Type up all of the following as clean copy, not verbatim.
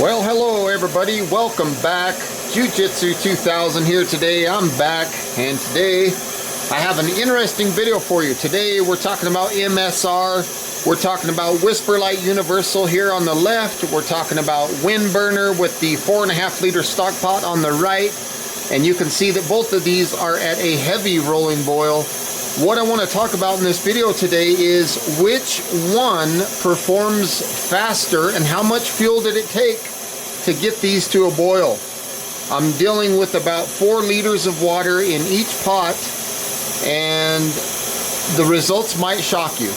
Well, hello everybody, welcome back. Jiu-Jitsu 2000 here today. I'm back, and today I have an interesting video for you. Today we're talking about MSR, we're talking about Whisperlite Universal here on the left, we're talking about Windburner with the 4.5 liter stock pot on the right, and you can see that both of these are at a heavy rolling boil. What I want to talk about in this video today is which one performs faster and how much fuel did it take to get these to a boil. I'm dealing with about 4 liters of water in each pot, and the results might shock you.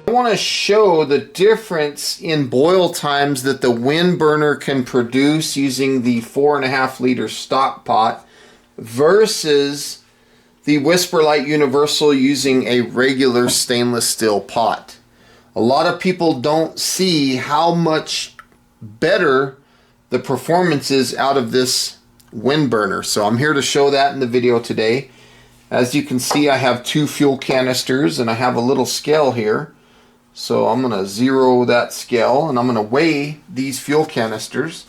I want to show the difference in boil times that the Windburner can produce using the 4.5 liter stock pot versus the Whisperlite Universal using a regular stainless steel pot. A lot of people don't see how much better the performance is out of this Windburner, so I'm here to show that in the video today. As you can see, I have 2 fuel canisters and I have a little scale here. So I'm going to zero that scale and I'm going to weigh these fuel canisters.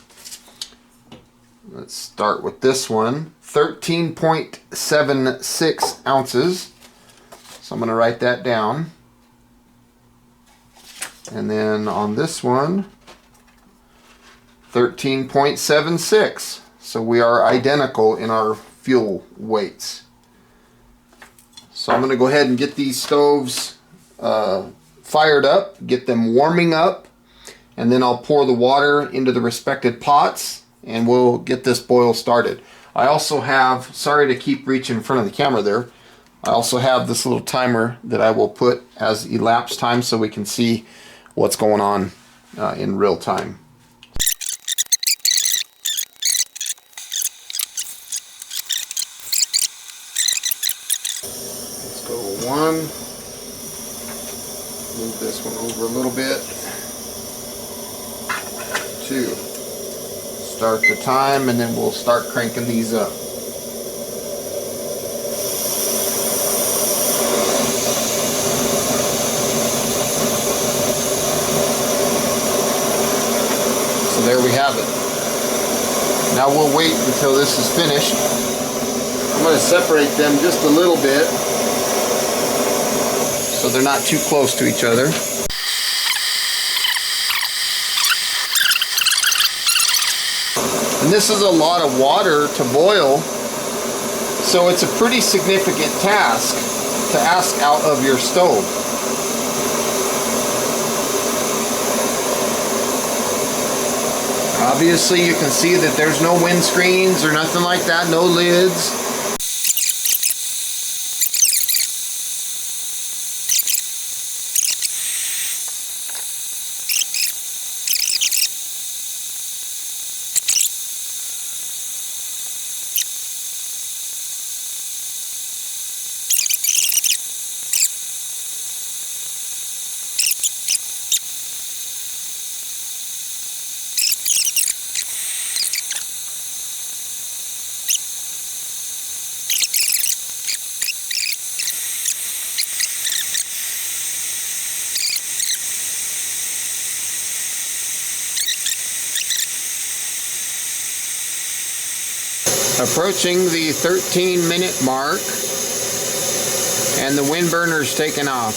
Let's start with this one. 13.76 ounces. So I'm going to write that down. And then on this one, 13.76. So we are identical in our fuel weights. So I'm going to go ahead and get these stoves fired up, get them warming up, and then I'll pour the water into the respected pots and we'll get this boil started. I also have, sorry to keep reaching in front of the camera there, I also have this little timer that I will put as elapsed time so we can see what's going on in real time. Let's go 1. Move this one over a little bit. 2. Start the time and then we'll start cranking these up. So there we have it. Now we'll wait until this is finished. I'm going to separate them just a little bit so they're not too close to each other. And this is a lot of water to boil, so it's a pretty significant task to ask out of your stove. Obviously you can see that there's no windscreens or nothing like that, no lids. Approaching the 13-minute mark, and the Windburner's taken off.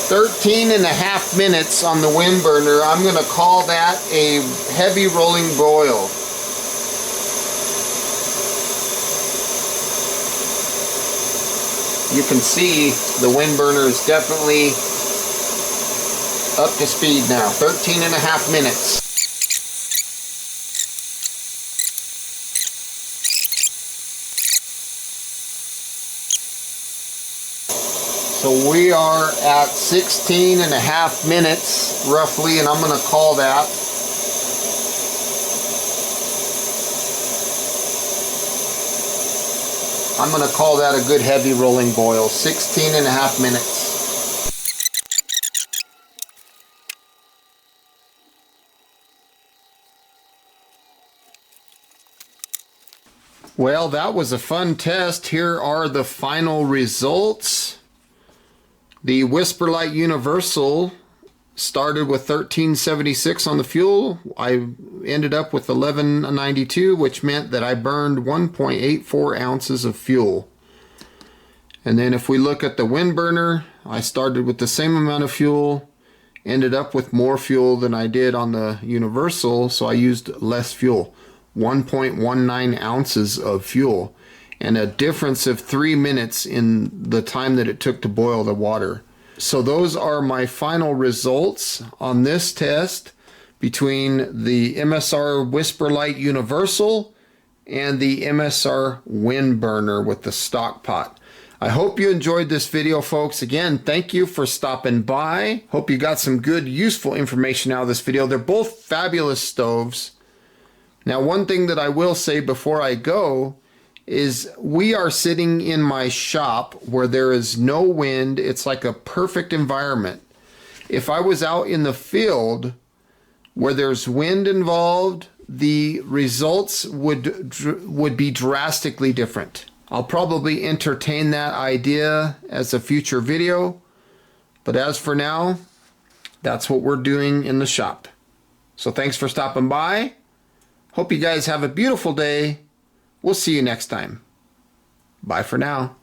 "13.5 minutes on the Windburner. I'm going to call that a heavy rolling boil. You can see the Windburner is definitely up to speed now. 13.5 minutes. So we are at 16 and a half minutes roughly, and I'm going to call that. I'm going to call that a good heavy rolling boil. 16 and a half minutes. Well, that was a fun test. Here are the final results. The Whisperlite Universal started with 1376 on the fuel. I ended up with 1192, which meant that I burned 1.84 ounces of fuel. And then if we look at the Windburner, I started with the same amount of fuel, ended up with more fuel than I did on the Universal, so I used less fuel. 1.19 ounces of fuel, and a difference of 3 minutes in the time that it took to boil the water. So those are my final results on this test between the MSR Whisperlite Universal and the MSR Windburner with the stock pot. I hope you enjoyed this video, folks. Again, thank you for stopping by. Hope you got some good, useful information out of this video. They're both fabulous stoves. Now, one thing that I will say before I go is we are sitting in my shop where there is no wind. It's like a perfect environment. If I was out in the field where there's wind involved, the results would be drastically different. I'll probably entertain that idea as a future video, but as for now, that's what we're doing in the shop. So thanks for stopping by. Hope you guys have a beautiful day. We'll see you next time. Bye for now.